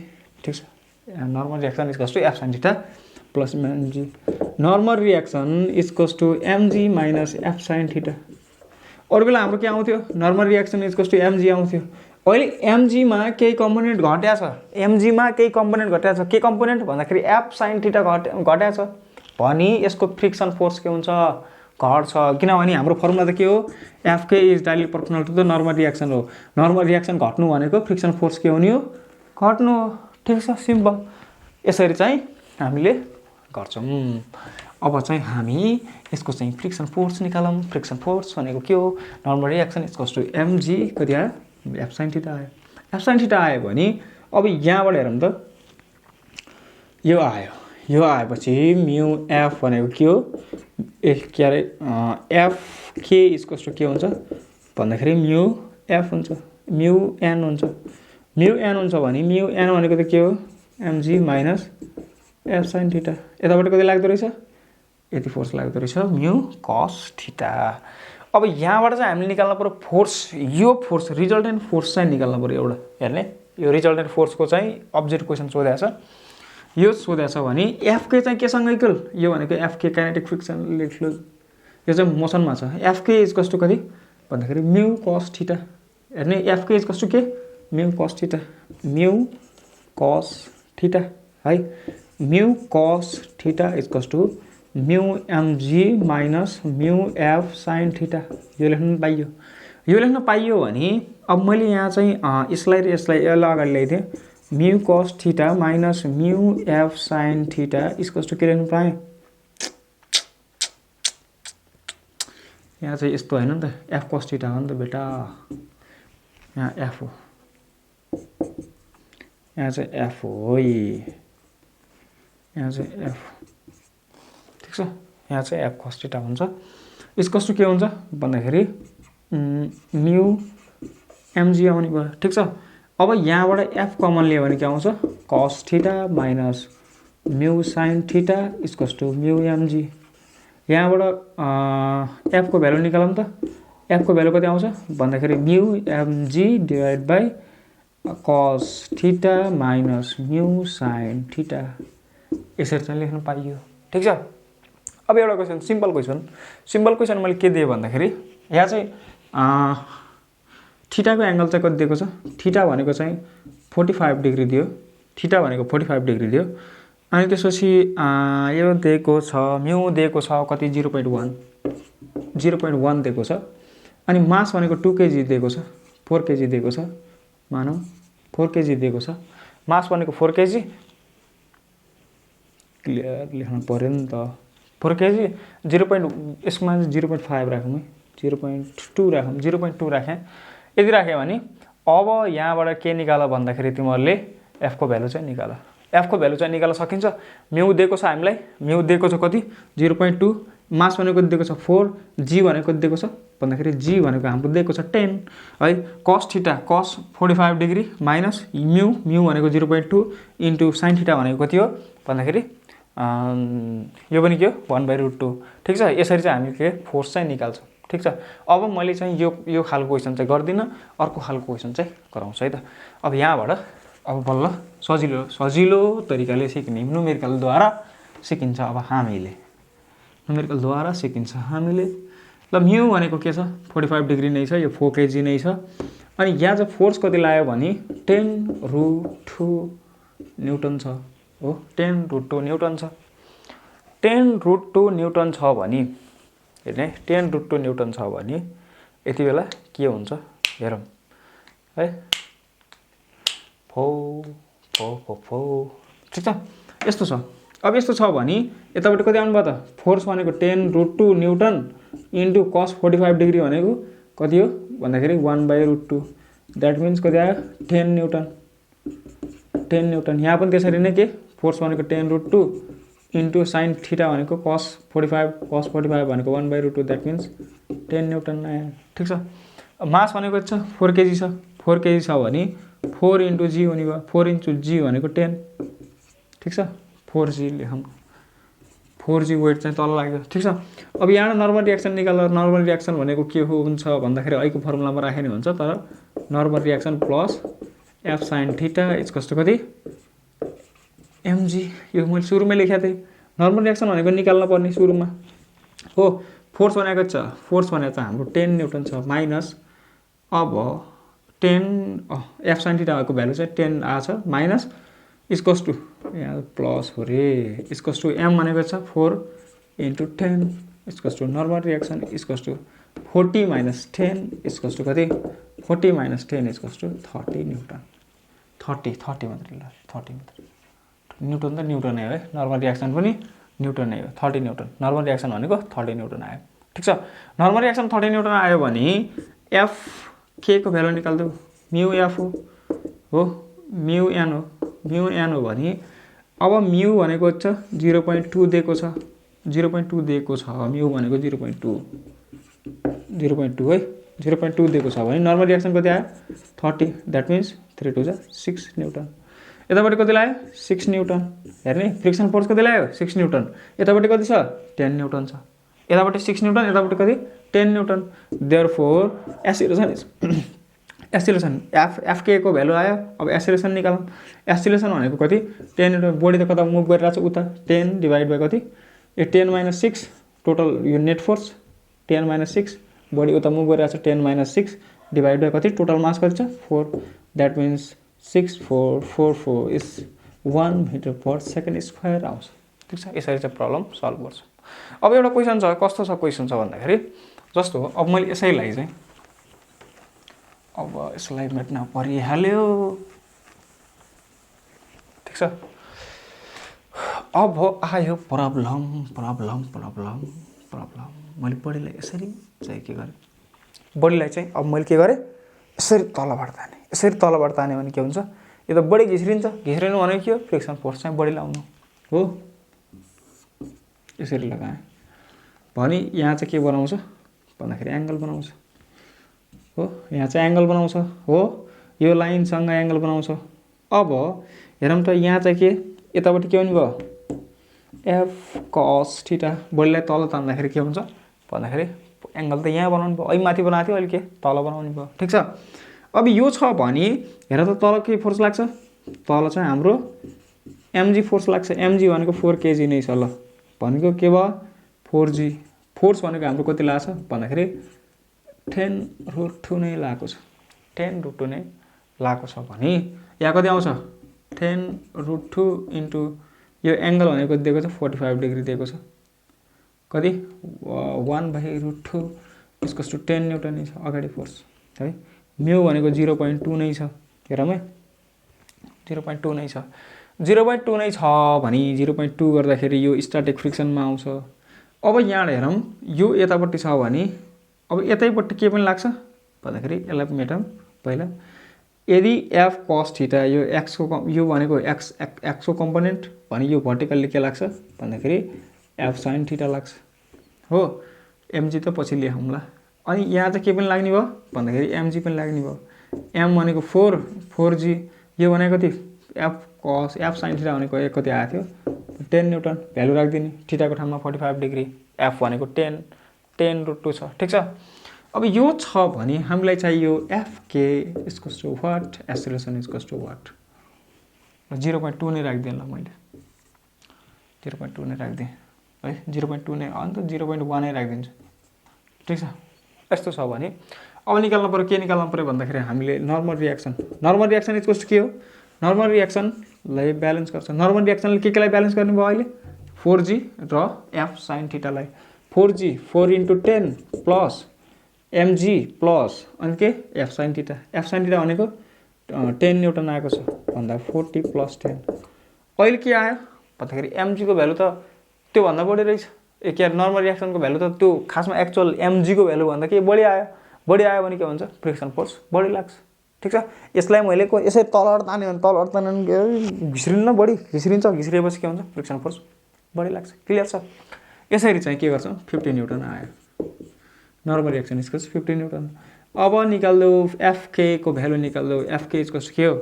ठिक छ, normal reaction equals to F sine theta plus MG. Normal reaction equals to MG minus F sine theta. अरू बेला हाम्रो के आउँथ्यो, normal reaction equals to MG आउँथ्यो। अहिले एमजीमा केही कम्पोनेन्ट घट्या छ, के कम्पोनेन्ट भन्दाखेरि एफ साइन थीटा घट्या छ भने यसको फ्रिक्सन फोर्स के हुन्छ, घट्छ। किनभने हाम्रो फर्मुला त के हो, FK is directly proportional to the normal reaction हो। नर्मल रियाक्सन घट्नु भनेको फ्रिक्सन फोर्स के हुने हो, घट्नु हो। ठिक छ, सिम्पल। यसरी चाहिँ हामीले गर्छौँ। अब चाहिँ हामी यसको चाहिँ फ्रिक्सन फोर्स निकालौँ। फ्रिक्सन फोर्स भनेको के हो, normal reaction equals to MG कति आयो, एफ साइन थीटा आयो। एफ साइन थीटा आयो भने अब यहाँबाट हेरौँ त, यो आएपछि म्यू एफ भनेको के हो, के अरे एफ के इक्वल्स टु के हुन्छ भन्दाखेरि म्यू एफ हुन्छ, म्यू एन हुन्छ। म्यू एन हुन्छ भने म्यू एन भनेको त के हो, MG minus F sine theta. यताबाट कति लाग्दो रहेछ, यति फोर्स लाग्दो रहेछ, म्यू कस थीटा। अब यहाँबाट चाहिँ हामीले निकाल्नु पऱ्यो फोर्स, यो फोर्स रिजल्टेन्ट फोर्स चाहिँ निकाल्नु पऱ्यो एउटा। हेर्ने यो रिजल्टेन्ट फोर्सको चाहिँ अब्जेक्ट क्वेसन सोधेको छ, यो सोधेको छ भने एफके चाहिँ केसँग इक्वल, यो भनेको एफके काइनेटिक फ्रिक्सन लेख्नु, यो चाहिँ मोसनमा छ। एफके इक्वल्स टु कति भन्दाखेरि म्यू कस थीटा। हेर्ने एफके इक्वल्स टु के, mu cos theta, mu cos theta है। Mu cos theta equals to mu MG minus mu F sine theta. यो लेख्न पाइयो भने अब मैले यहाँ चाहिँ यसलाई र यसलाई अगाडि ल्याइदिएँ, mu cos theta minus mu F sine theta equals to के लेख्नु पाएँ, यहाँ चाहिँ यस्तो होइन नि त, एफ कस थीटा हो नि त बेटा। यहाँ एफ हो, यहाँ चाहिँ एफ हो, यहाँ चाहिँ एफ, ठिक छ। यहाँ चाहिँ एफ cos थीटा हुन्छ। इक्वल्स टु के हुन्छ भन्दाखेरि म्यु एमजी आउने भयो, ठिक छ। अब यहाँबाट एफ कमन लियो भने के आउँछ cos थीटा माइनस म्यु साइन थीटा इक्वल्स टु म्यु एमजी। यहाँबाट एफ को भ्यालु निकालौँ त। एफ को भ्यालु कति आउँछ भन्दाखेरि म्यु MG divide by cos theta minus म्यु साइन थीटा, यसरी चाहिँ लेख्न पाइयो, ठिक छ। अब एउटा क्वेसन, सिम्पल क्वेसन मैले के दिएँ भन्दाखेरि यहाँ चाहिँ थीटाको एंगल चाहिँ कति दिएको छ, थीटा भनेको चाहिँ 45 डिग्री दियो, थीटा भनेको 45 डिग्री दियो। अनि त्यसपछि यो दिएको छ म्यु दिएको छ कति 0.1 दिएको छ। अनि मास भनेको 2 केजी दिएको छ, 4 केजी दिएको छ, मानौ 4 केजी दिएको छ। मास भनेको 4 केजी, क्लियर लेख्नु पर्यो नि त। 4 केजी यसमा 0.5 राखौँ है, 0.2 राखौँ, 0.2 राखेँ। यदि राख्यो भने अब यहाँबाट के निकाल भन्दाखेरि तिमीहरूले एफ को भ्यालु चाहिँ निकाल। एफ को भ्यालु चाहिँ निकाल्न सकिन्छ। म्यु दिएको छ हामीलाई, म्यु दिएको छ कति 0.2, मास भनेको दिएको छ 4, जी भनेको दिएको छ भन्दाखेरि जी भनेको हाम्रो दिएको छ 10 है। cos theta cos 45 degree minus म्यु भनेको 0.2 इन्टु साइन थीटा भनेको कति हो भन्दाखेरि यो पनि के हो 1/√2, ठिक छ। यसरी चाहिँ हामी के फोर्स चाहिँ निकाल्छौँ, ठिक छ। अब मैले चाहिँ यो खालको क्वेसन चाहिँ गर्दिनँ, अर्को खालको क्वेसन चाहिँ गराउँछु है त। अब यहाँबाट अब बल्ल सजिलो तरिकाले सिक्ने न्युमेरिकलद्वारा सिकिन्छ। अब हामीले न्युमेरिकलद्वारा सिकिन्छ हामीले। ल म्यु भनेको के छ 45 डिग्री नै छ, यो 4 केजी नै छ। अनि यहाँ चाहिँ फोर्स कति लाग्यो भने 10√2 न्युटन छ हो, 10√2 न्युटन छ। 10√2 न्युटन छ भने हेर्ने 10√2 न्युटन छ भने यति बेला के हुन्छ हेरौँ है। ठिक छ, यस्तो छ। अब यस्तो छ भने यतापट्टि कति आउनु भयो त, फोर्स भनेको 10√2 न्युटन इन्टु cos 45 डिग्री भनेको कति हो भन्दाखेरि 1/√2, द्याट मिन्स कति आयो 10 न्युटन। 10 न्युटन। यहाँ पनि त्यसरी नै के फोर्स भनेको 10√2 इन्टु साइन थीटा भनेको cos 45 भनेको 1/√2, द्याट मिन्स 10 न्युटन आयो, ठिक छ। मास भनेको छ 4 केजी छ, 4 केजी छ भने 4 इन्टु जी हुने भयो, 4 इन्टु जी भनेको 10, ठिक छ। 4g लेखौँ, 4g वेट चाहिँ तल लाग्यो, ठिक छ। अब यहाँ नर्मल रियाक्सन निकाल्दा नर्मल रियाक्सन भनेको के हुन्छ भन्दाखेरि अहिलेको फर्मुलामा राखे नि हुन्छ, तर normal reaction plus F sine theta equals to कति एमजी। यो मैले सुरुमै लेखेको थिएँ। नर्मल रियाक्सन भनेको निकाल्न पर्ने सुरुमा हो। फोर्स भनेको छ हाम्रो 10 न्युटन छ माइनस अब 10 एफ साइन थीटा भएको भ्यालु चाहिँ 10 आछ माइनस इक्वल्स टु यहाँ प्लस हो रे इक्वल्स टु एम भनेको छ 4 into 10 equals to normal reaction equals to 40 minus 10 equals to कति 40 माइनस 10 इक्वल्स टु 30 न्युटन। 30 मात्रै ल, 30 मात्रै। न्युटन त न्युटन नै हो है, नर्मल रियाक्सन पनि न्युटन नै हो। 30 न्युटन नर्मल रियाक्सन भनेको 30 न्युटन आयो, ठिक छ। नर्मल रियाक्सन 30 न्युटन आयो भने एफ के को भ्यालु निकाल्दौ म्यु एफ हो, म्यु एन हो, म्यु एन हो भने अब म्यु भनेको छ 0.2 दिएको छ, 0.2 दिएको छ, म्यु भनेको 0.2 है, 0.2 दिएको छ भने नर्मल रियाक्सन कति आयो 30, द्याट मिन्स 3 2 6 न्युटन। यतापट्टि कति लाग्यो 6 न्युटन। हेर्ने फ्रिक्सन फोर्स कति लाग्यो 6 न्युटन। यतापट्टि कति छ 10 न्युटन छ। यतापट्टि 6 न्युटन, यतापट्टि कति 10 न्युटन। देयरफोर एसिलेसन एफ के को भ्यालु आयो। अब एसिलेसन निकालौँ। एसिलेसन भनेको कति 10 न्युटन। बडी त कता मुभ गरिरहेको छ उता 10 डिभाइड बाई कति 10 माइनस 6 टोटल यो नेट फोर्स 10 माइनस 6 बडी उता मुभ गरिरहेको छ 10 माइनस 6 डिभाइड बाई कति टोटल मास कति छ 4, that means 6444 is 1 metre per second square आउँछ, ठिक छ। यसरी चाहिँ प्रब्लम सल्भ गर्छ। अब एउटा क्वेसन छ, कस्तो छ क्वेसन छ भन्दाखेरि जस्तो अब मैले यसैलाई चाहिँ अब यसलाई मेट्न परिहाल्यो, ठिक छ। अब आयो प्रब्लम मैले बडीलाई यसरी चाहिँ के गरेँ, बडीलाई चाहिँ अब मैले के गरेँ यसरी तलबाट ताने, यसरी तलबाट तान्यो भने के हुन्छ, यो त बढी घिस्रिन्छ। घिस्रिनु भनेको के हो, फ्रिक्सन फोर्स चाहिँ बढी लाउनु हो। यसरी लगाएँ भने यहाँ चाहिँ के बनाउँछ भन्दाखेरि एङ्गल बनाउँछ हो। यहाँ चाहिँ एङ्गल बनाउँछ हो, यो लाइनसँग एङ्गल बनाउँछ। अब हेरौँ त यहाँ चाहिँ के यतापट्टि के हुने भयो, एफ कस थीटा। बढीलाई तल तान्दाखेरि के हुन्छ भन्दाखेरि एङ्गल त यहाँ बनाउनु भयो, अहिले माथि बनाएको थियो, अहिले के तल बनाउनु भयो। ठिक छ। अब यो छ भने हेर त तल के फोर्स लाग्छ, तल चाहिँ हाम्रो एमजी फोर्स लाग्छ। एमजी भनेको 4 kg नै छ। ल भनेको के भयो 4g। फोर्स भनेको हाम्रो कति लाग्छ भन्दाखेरि 10√2 नै लागेको छ। 10√2 नै लागेको छ भने यहाँ कति आउँछ 10√2 इन्टु यो एङ्गल भनेको कति दिएको छ 45 डिग्री दिएको छ। कति 1/√2 इक्वल्स टु 10 न्युटन नै छ अगाडि फोर्स है। म्यू भनेको 0.2 नै छ। हेरौँ है 0.2 नै छ। 0.2 नै छ भने 0.2 गर्दाखेरि यो स्ट्याटिक फ्रिक्सनमा आउँछ। अब यहाँ हेरौँ यो यतापट्टि छ भने अब यतैपट्टि के पनि लाग्छ भन्दाखेरि यसलाई मेटौँ पहिला। यदि एफ कस थीटा यो एक्स को यो भनेको एक्स को कम्पोनेन्ट भने यो भर्टिकल्ली के लाग्छ भन्दाखेरि एफ साइन थीटा लाग्छ हो। एमजी त पछि लेखौँला। अनि यहाँ चाहिँ के पनि लाग्ने भयो भन्दाखेरि एमजी पनि लाग्ने भयो। एम भनेको 4g, यो भनेको कति एफ कस एफ साइन थीटा भनेको कति आएको थियो 10 न्युटन। भ्यालु राखिदिने थीटाको ठाउँमा 45 डिग्री, एफ भनेको 10√2 छ। ठिक छ। अब यो छ भने हामीलाई चाहियो FK equals to what, acceleration equals to what. 0.2 नै राखिदिएँ ल मैले, 0.2 नै राखिदिएँ है। 0.2 नै अन्त 0.1 नै राखिदिन्छु। ठिक छ। यस्तो छ भने अब निकाल्नु पऱ्यो, के निकाल्नु पऱ्यो भन्दाखेरि हामीले normal reaction. Normal reaction equals to के हो, नर्मल रियाक्सनलाई ब्यालेन्स गर्छ। नर्मल रियाक्सनले के केलाई ब्यालेन्स गर्ने भयो अहिले 4g र एफ साइन थीटालाई। 4g 4 into 10 plus MG plus अनि के F sine theta. F sine theta भनेको 10 न्युटन आएको छ भन्दा 40 + 10। अहिले के आयो भन्दाखेरि एमजीको भ्यालु त त्योभन्दा बढी रहेछ। के नर्मल रियाक्सनको भ्यालु त त्यो खासमा एक्चुअल एमजीको भ्यालु भन्दा के बढी आयो। बढी आयो भने के हुन्छ फ्रिक्सन फोर्स बढी लाग्छ। ठिक छ। यसलाई मैले यसरी तलबाट तान्यो भने तलबाट तान्यो भने घिस्रिन्न, बढी घिस्रिन्छ। घिस्रिएपछि के हुन्छ फ्रिक्सन फोर्स बढी लाग्छ। क्लियर छ। यसरी चाहिँ के गर्छौँ 50 न्युटन आयो। Normal reaction equals 50 newton. अब निकाल्दो एफके को भ्यालु निकाल्दो। एफके इक्वल्स के हो,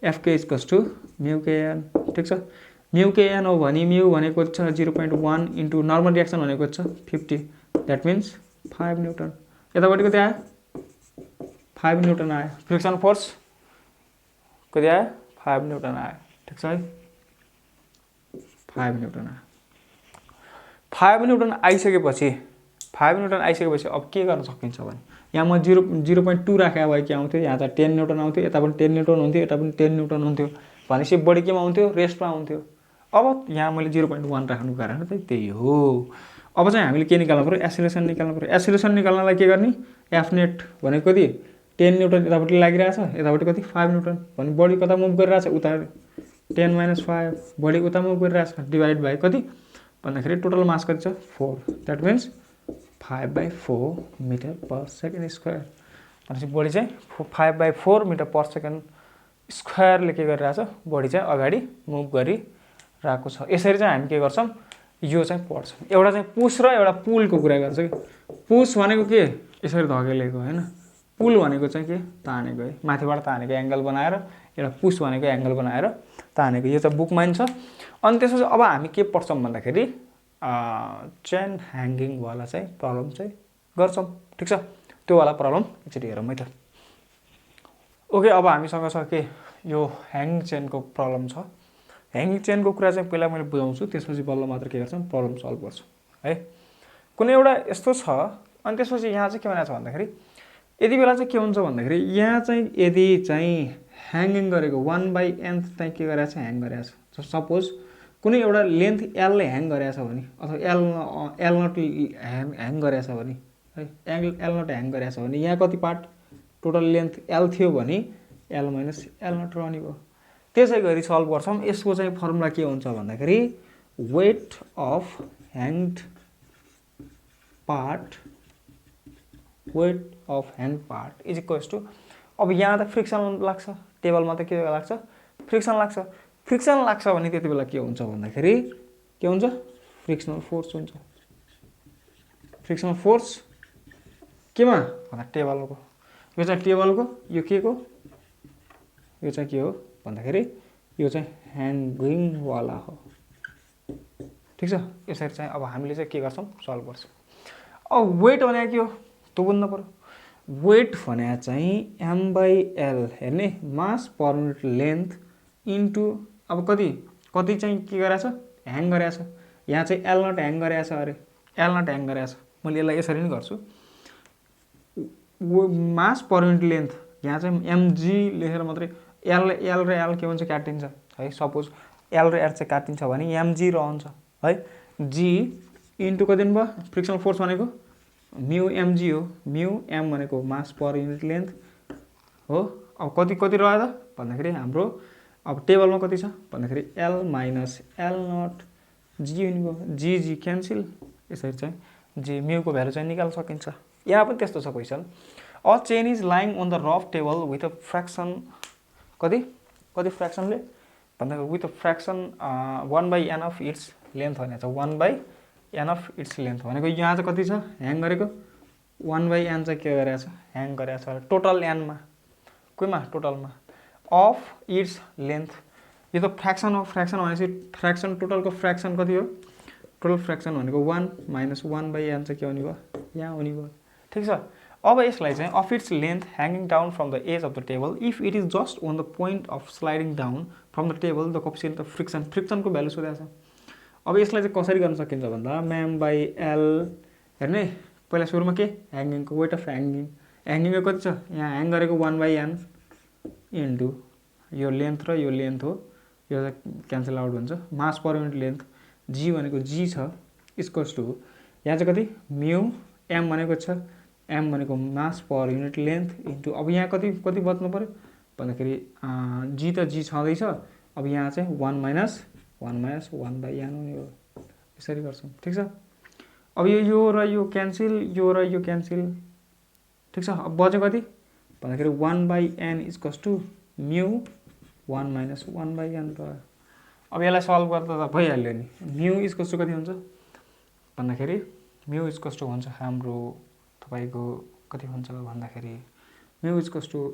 एफके इक्वल्स टु म्यू केएन। ठिक छ। म्यू केएन हो भने म्यू भनेको छ 0.1 इन्टु नर्मल रियाक्सन भनेको छ 50, द्याट मिन्स 5 न्युटन। यतापट्टि कति आयो 5 न्युटन आयो। फ्रिक्सन फोर्स कति आयो 5 न्युटन आयो। ठिक छ है, 5 न्युटन आयो। 5 न्युटन आइसकेपछि 5 न्युटन आइसकेपछि अब के गर्न सकिन्छ भने यहाँ म 0.2 राखेको भए के आउँथ्यो, यहाँ त 10 न्युटन आउँथ्यो, यता पनि 10 न्युटन हुन्थ्यो, यता पनि 10 न्युटन हुन्थ्यो भनेपछि बढी केमा आउँथ्यो रेस्टमा आउँथ्यो। अब यहाँ मैले 0.1 राख्नुको कारण चाहिँ त्यही हो। अब चाहिँ हामीले के निकाल्नु पऱ्यो एक्सेलरेसन निकाल्नु पऱ्यो। एक्सेलरेसन निकाल्नलाई के गर्ने एफ नेट भनेको कति 10 न्युटन यतापट्टि लागिरहेछ, यतापट्टि कति 5 न्युटन भने बढी कता मुभ गरिरहेछ उता 10 - 5, बढी उता मुभ गरिरहेछ डिभाइड बाई कति भन्दाखेरि टोटल मास कति छ 4, that means 5/4 metre per second square. भनेपछि बढी चाहिँ 5/4 मिटर पर सेकेन्ड स्क्वायरले के गरिरहेछ बढी चाहिँ अगाडि मुभ गरिरहेको छ। यसरी चाहिँ हामी के गर्छौँ यो चाहिँ पढ्छौँ। एउटा चाहिँ पुस र एउटा पुलको कुरा गर्छ कि पुस भनेको के यसरी धकेलेको होइन, पुल भनेको चाहिँ के तानेको है, माथिबाट तानेको एङ्गल बनाएर। एउटा पुस भनेको एङ्गल बनाएर तानेको। यो चाहिँ बुकमा छ। अनि त्यसपछि अब हामी के पढ्छौँ भन्दाखेरि चेन ह्याङ्गिङवाला चाहिँ प्रब्लम चाहिँ गर्छौँ। ठिक छ। त्योवाला प्रब्लम एकचोटि हेरौँ है त। ओके, अब हामीसँग छ के यो ह्याङ्गिङ चेनको प्रब्लम छ। ह्याङ्गिङ चेनको कुरा चाहिँ पहिला मैले बुझाउँछु, त्यसपछि बल्ल मात्र के गर्छौँ प्रब्लम सल्भ गर्छौँ है। कुनै एउटा यस्तो छ अनि त्यसपछि यहाँ चाहिँ के भनेको छ भन्दाखेरि यति बेला चाहिँ के हुन्छ भन्दाखेरि यहाँ चाहिँ यदि चाहिँ ह्याङ्गिङ गरेको 1/n चाहिँ के गरेको छ ह्याङ गरेको छ। सपोज कुनै एउटा लेन्थ एलले ह्याङ गरेको छ भने अथवा एल नट ह्याङ गरेको छ भने है, एल नट ह्याङ गरेको छ भने यहाँ कति पार्ट टोटल लेन्थ एल थियो भने एल माइनस एल नट रहने भयो। त्यसै गरी सल्भ गर्छौँ। यसको चाहिँ फर्मुला के हुन्छ भन्दाखेरि weight of hanged part is equals to अब यहाँ त फ्रिक्सन लाग्छ, टेबलमा त के लाग्छ, फ्रिक्सन लाग्छ। फ्रिक्सन लाग्छ भने त्यति बेला के हुन्छ भन्दाखेरि के हुन्छ, फ्रिक्सनल फोर्स हुन्छ। फ्रिक्सनल फोर्स केमा भन्दा टेबलको, यो चाहिँ टेबलको, यो के को, यो चाहिँ के हो भन्दाखेरि यो चाहिँ ह्याङ्गिङवाला हो। ठिक छ, यसरी चाहिँ अब हामीले चाहिँ के गर्छौँ, सल्भ गर्छौँ। अब वेट भने के हो त्यो बुझ्नु पर्यो। वेट भने चाहिँ m/l हेर्ने, मास पर युनिट लेन्थ इन्टु अब कति चाहिँ के गरेछ, ह्याङ गरेछ। यहाँ चाहिँ एल नट ह्याङ गरेछ, अरे एल नट ह्याङ गरेछ। मैले यसलाई यसरी नै गर्छु, मास पर युनिट लेन्थ, यहाँ चाहिँ mg लेखेर मात्रै एल र एल के हुन्छ, काटिन्छ है। सपोज एल र एल चाहिँ काटिन्छ भने mg रहन्छ है। जी इन्टु कति भयो, फ्रिक्सनल फोर्स भनेको म्यू mg हो। म्यू m भनेको मास पर युनिट लेन्थ हो। अब कति रह्यो त भन्दाखेरि हाम्रो अब टेबलमा कति छ भन्दाखेरि एल माइनस एल नट जी हुने भयो, जी क्यान्सिल। यसरी चाहिँ जी म्यूको भ्यालु चाहिँ निकाल्न सकिन्छ। यहाँ पनि त्यस्तो छ question. A chain is lying on the rough table with a fraction कति फ्र्याक्सनले भन्दाखेरि with a fraction 1/n of its length भनेको छ। 1/n अफ इट्स लेन्थ भनेको यहाँ चाहिँ कति छ ह्याङ गरेको, 1/n चाहिँ के गरेको छ, ह्याङ गरेको छ टोटल एनमा, कोहीमा टोटलमा अफ इट्स लेन्थ। यो त फ्र्याक्सन हो, फ्र्याक्सन भनेपछि फ्र्याक्सन टोटलको फ्र्याक्सन कति हो, टोटल फ्र्याक्सन भनेको 1 माइनस 1/n चाहिँ के हुने भयो, यहाँ हुने भयो। ठिक छ। अब यसलाई चाहिँ of its length hanging down from the edge of the table if it is just on the point of sliding down from the table the coefficient of friction, फ्रिक्सनको भ्यालु सोधेको छ। अब यसलाई चाहिँ कसरी गर्न सकिन्छ भन्दा m/l हेर्ने, पहिला सुरुमा के ह्याङ्गिङको वेट अफ ह्याङ्गिङ, ह्याङ्गिङको कति छ यहाँ ह्याङ गरेको 1/n इन्टु यो लेन्थ र यो लेन्थ हो, यो चाहिँ क्यान्सल आउट हुन्छ। मास पर युनिट लेन्थ जी भनेको जी छ इक्वल्स टु यहाँ चाहिँ कति म्यू, एम भनेको छ, एम भनेको मास पर युनिट लेन्थ इन्टु अब यहाँ कति बच्नु पऱ्यो भन्दाखेरि जी त जी छँदैछ। अब यहाँ चाहिँ 1 माइनस 1/n हुने हो। यसरी गर्छौँ। ठिक छ। अब यो र यो क्यान्सिल, यो र यो क्यान्सिल। ठिक छ। अब बच्यो कति भन्दाखेरि 1/n equals to mu 1 minus 1/n भयो। अब यसलाई सल्भ गर्दा त भइहाल्यो नि। म्यू इक्वल्स टु कति हुन्छ भन्दाखेरि म्यू इक्वल्स टु हुन्छ हाम्रो तपाईँको कति हुन्छ भन्दाखेरि mu equals to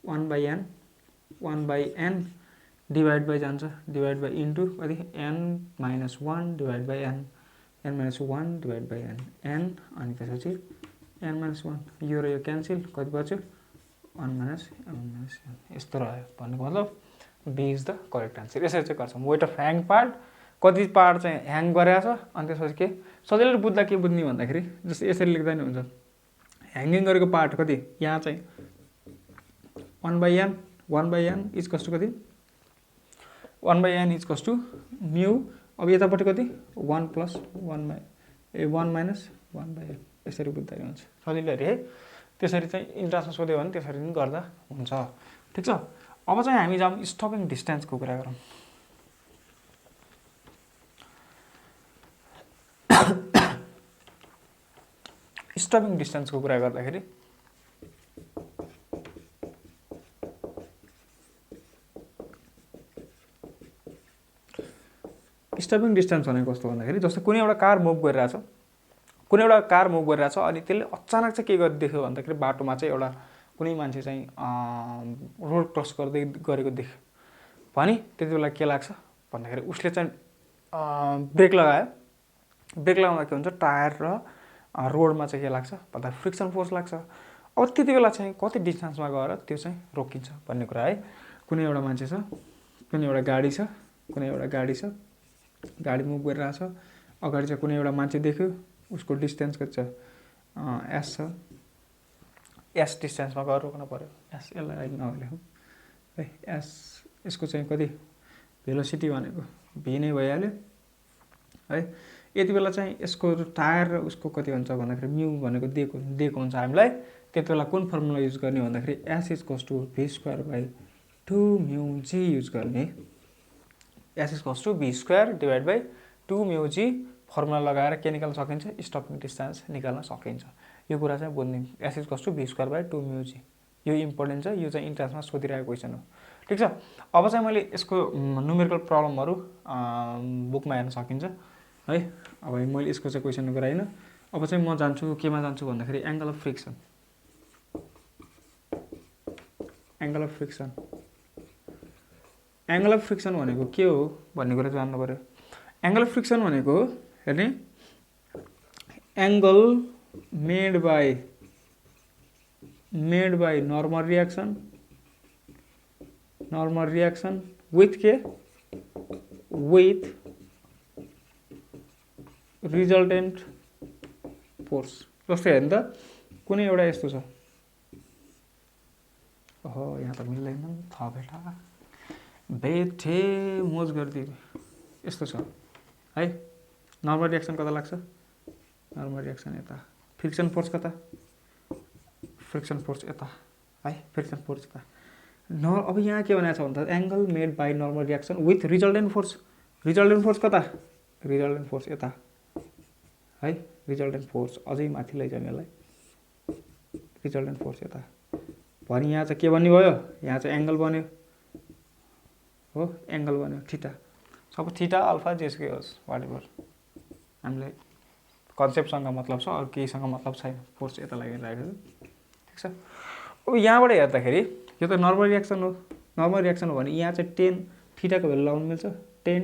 1/n divide by जान्छ, डिभाइड बाई इन्टु कति n minus 1 divide by n, n minus 1 divide by n अनि त्यसपछि n माइनस 1 यो र यो क्यान्सिल कति बच्यो 1 माइनस n। यस्तो रह्यो भन्नुको मतलब B is the correct answer. यसरी चाहिँ गर्छौँ। वेट अफ ह्याङ पार्ट, कति पार्ट चाहिँ ह्याङ गरेको छ अनि त्यसपछि के सजिलै बुझ्दा के बुझ्ने भन्दाखेरि जस्तै यसरी लेख्दा नि हुन्छ। ह्याङ्गिङ गरेको पार्ट कति यहाँ चाहिँ 1/n इक्वल्स टु कति 1/n इक्वल्स टु म्यू। अब यतापट्टि कति 1 प्लस 1 माइनस 1/n। यसरी बुझ्दा हुन्छ सजिलै है। त्यसरी चाहिँ इन्ट्रान्समा सोध्यो भने त्यसरी पनि गर्दा हुन्छ। ठिक छ। अब चाहिँ हामी जाउँ स्टपिङ डिस्टेन्सको कुरा गरौँ। स्टपिङ डिस्टेन्सको कुरा गर्दाखेरि स्टपिङ डिस्टेन्स भनेको कस्तो भन्दाखेरि जस्तो कुनै एउटा कार मुभ गरिरहेछ, अनि त्यसले अचानक चाहिँ के गरिदियो भन्दाखेरि बाटोमा चाहिँ एउटा कुनै मान्छे चाहिँ रोड क्रस गर्दै गरेको देख्यो भने त्यति बेला के लाग्छ भन्दाखेरि उसले चाहिँ ब्रेक लगायो। ब्रेक लगाउँदा के हुन्छ टायर र रोडमा चाहिँ के लाग्छ भन्दा फ्रिक्सन फोर्स लाग्छ। अब त्यति बेला चाहिँ कति डिस्टेन्समा गएर त्यो चाहिँ रोकिन्छ भन्ने कुरा है। कुनै एउटा मान्छे छ, कुनै एउटा गाडी छ, गाडी मुभ गरिरहेछ, अगाडि चाहिँ कुनै एउटा मान्छे देख्यो, उसको डिस्टेन्स कति छ एस छ, एस डिस्टेन्समा गएर रोक्न पर्यो। एस यसलाई नलेखौँ है, एस यसको चाहिँ कति भेलोसिटी भनेको भी नै भइहाल्यो है। यति बेला चाहिँ यसको टायर र उसको कति हुन्छ भन्दाखेरि म्यू भनेको दिएको हुन्छ हामीलाई। त्यति बेला कुन फर्मुला युज गर्ने भन्दाखेरि S equals to v²/2 mu G use गर्ने। S equals to v² divide by 2 mu G formula लगाएर के निकाल्न सकिन्छ स्टपिङ डिस्टेन्स निकाल्न सकिन्छ। यो कुरा चाहिँ बुझ्ने S equals to v²/2 μg यो इम्पोर्टेन्ट छ यो चाहिँ इन्ट्रान्समा सोधिरहेको क्वेसन हो ठीक छ अब चाहिँ मैले यसको न्युमेरिकल प्रब्लमहरु बुकमा हेर्न सकिन्छ है अब मैले यसको चाहिँ क्वेसन गराइन अब चाहिँ म जान्छु केमा जान्छु भन्दाखेरि angle of friction angle of friction भनेको के हो भन्ने कुरा जान्नु पर्यो एंगल अफ फ्रिक्सन भनेको हेर्ने angle made by normal reaction with resultant force जस्तै हेर्नु त कुनै एउटा यस्तो छ ओहो यहाँ त मिल्दैन बेठे मोज गर्दिए यस्तो छ है नर्मल रिएक्सन कता लाग्छ नर्मल रिएक्सन यता फ्रिक्सन फोर्स कता फ्रिक्सन फोर्स यता है फ्रिक्सन फोर्स यता अब यहाँ के भनेको छ भन्दा angle made by normal reaction with resultant force कता रिजल्टेन्ट फोर्स यता है रिजल्टेन्ट फोर्स अझै माथि लैजाने यसलाई रिजल्टेन्ट फोर्स यता भने यहाँ चाहिँ के बन्ने भयो यहाँ चाहिँ एंगल बन्यो हो एंगल बन्यो थीटा सब थीटा अल्फा जेसुकै होस् व्हाटएभर हामीलाई कन्सेप्टसँग मतलब छ अरु केहीसँग मतलब छैन फोर्स यता लागिरहेको छ ठीक छ अब यहाँबाट हेर्दाखेरि यो त नर्मल रिएक्सन हो भने यहाँ चाहिँ 10 थीटा को भ्यालु लाउन मिल्छ 10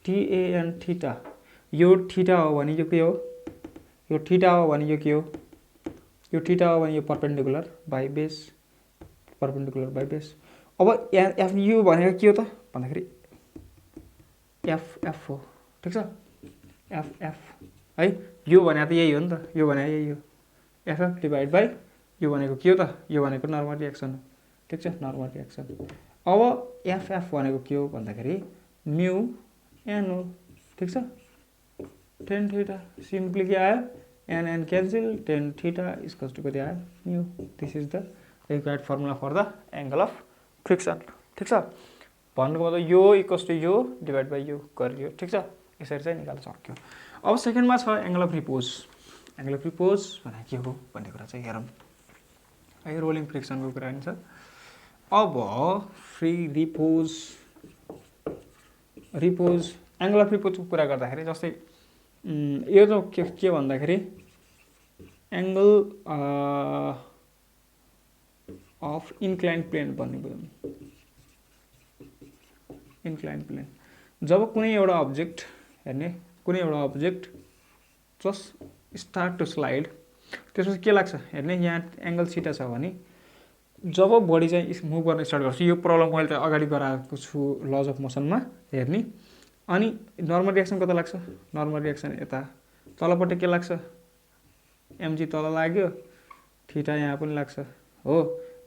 tan थीटा यो थीटा हो भने यो के हो यो थीटा हो भने यो के हो यो थीटा हो भने यो परपेन्डिकुलर बाइ बेस अब एफ यु भनेको के हो त भन्दाखेरि एफ हो ठीक छ एफ है यो भने त यही हो नि त यो भने यही हो एफ डिवाइड बाइ यो भनेको के हो त यो भनेको नर्मल रिएक्सन हो ठीक छ नर्मल रिएक्सन अब एफ भनेको के हो भन्दाखेरि म्यु एन हो ठीक छ 10 थीटा सिम्पली के आयो N cancel 10 theta equals to कति आयो mu this is the required formula for the angle of friction ठीक छ भन्नुको मतलब यो इक्वल्स टु यो डिवाइड बाइ यो गरियो ठीक छ यसरी चाहिँ निकाल्न सक्यो अब सेकेन्डमा छ एंगल अफ रिपोज भनेको के हो भन्ने कुरा चाहिँ हेरौँ है रोलिङ फ्रिक्सनको कुरा हुन्छ अब फ्री रिपोज एंगल अफ रिपोजको कुरा गर्दाखेरि जस्तै यो त के भन्दाखेरि एंगल अफ इन्क्लाइन प्लेन भन्ने भयो इन्क्लाइन प्लेन जब कुनै एउटा object just start to slide त्यसपछि के लाग्छ हेर्ने यहाँ एंगल थीटा छ भने जब बडी चाहिँ मुभ गर्न स्टार्ट गर्छ यो प्रब्लम मैले त अगाडि गराएको छु लज अफ मोसनमा हेर्ने अनि नर्मल रिएक्सन कता लाग्छ नर्मल रिएक्सन यता तलपट्टि के लाग्छ एमजी तल लाग्यो थीटा यहाँ पनि लाग्छ हो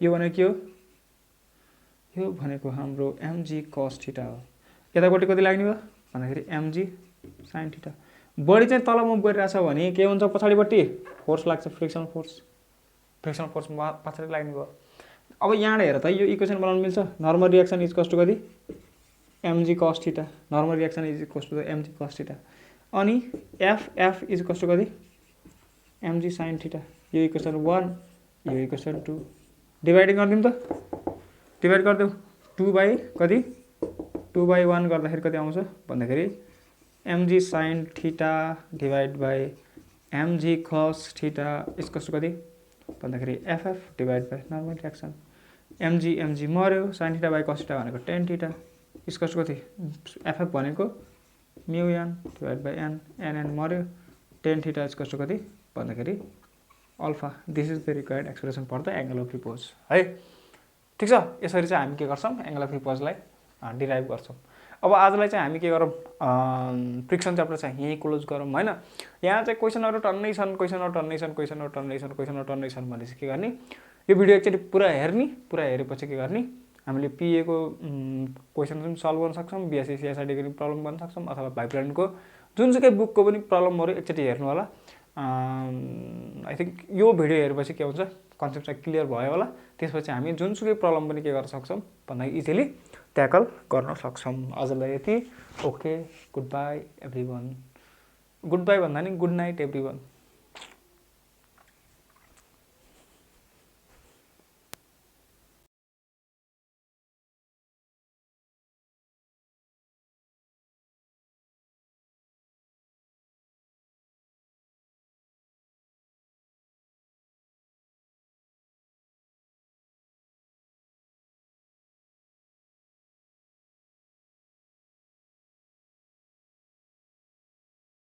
यो भनेको के हो यो भनेको हाम्रो एमजी cos थीटा हो यतापट्टि कति लाग्ने भयो भन्दाखेरि एमजी sin थीटा बडी चाहिँ तल मुभ गरिरहेछ भने के हुन्छ पछाडिपट्टि फोर्स लाग्छ फ्रिक्सन फोर्स पछाडि लाग्ने भयो अब यहाँ हेर त यो इक्वेसन बनाउन मिल्छ normal reaction is equals to कति mg cos theta normal reaction is equals to mg cos theta अनि f इज इक्वल्स टु कति mg sin थीटा यो इक्वेसन 1 यो इक्वेसन 2 डिवाइडिङ गर्दिम त डिवाइड गर्दिउ 2 बाइ कति 2 बाइ 1 गर्दाखेरि कति आउँछ भन्दाखेरि mg sin theta divide by mg cos theta equals to कति भन्दाखेरि ff divide by normal reaction mg मर्यो sin theta by cos theta भनेको tan थीटा इक्वल्स टु कति ff भनेको mu n divide by n मर्यो tan theta equals to कति भन्दाखेरि alpha this is the required expression for the angle of repose है ठीक छ यसरी चाहिँ हामी के गर्छौं एंगल अफ रिपोजलाई डिराइभ गर्छौं अब आजलाई चाहिँ हामी के गरौँ फ्रिक्सन च्याप्टर चाहिँ यही क्लोज गरौँ हैन यहाँ चाहिँ क्वेशनहरु टन्नै छन् भने चाहिँ के गर्ने यो भिडियो एकचोटी पुरा हेरेपछि के गर्ने हामीले पीए को क्वेशन पनि सल्भ गर्न सक्छौं बीएससी सीएसआईडी को प्रब्लम गर्न सक्छौं अथवा भाइब्रेन्ट को जुनसुकै बुक को पनि प्रब्लमहरु एकचोटी हेर्नु होला आई थिंक यो भिडियो हेरेपछि के हुन्छ कन्सेप्ट चाहिँ क्लियर भयो होला त्यसपछि हामी जुनसुकै प्रब्लम पनि के गर्न सक्छौं भन्दा इजिली ट्याकल गर्न सक्छौं आजलाई यति okay good bye everyone good bye भन्दा नि गुड नाइट एभ्रीवन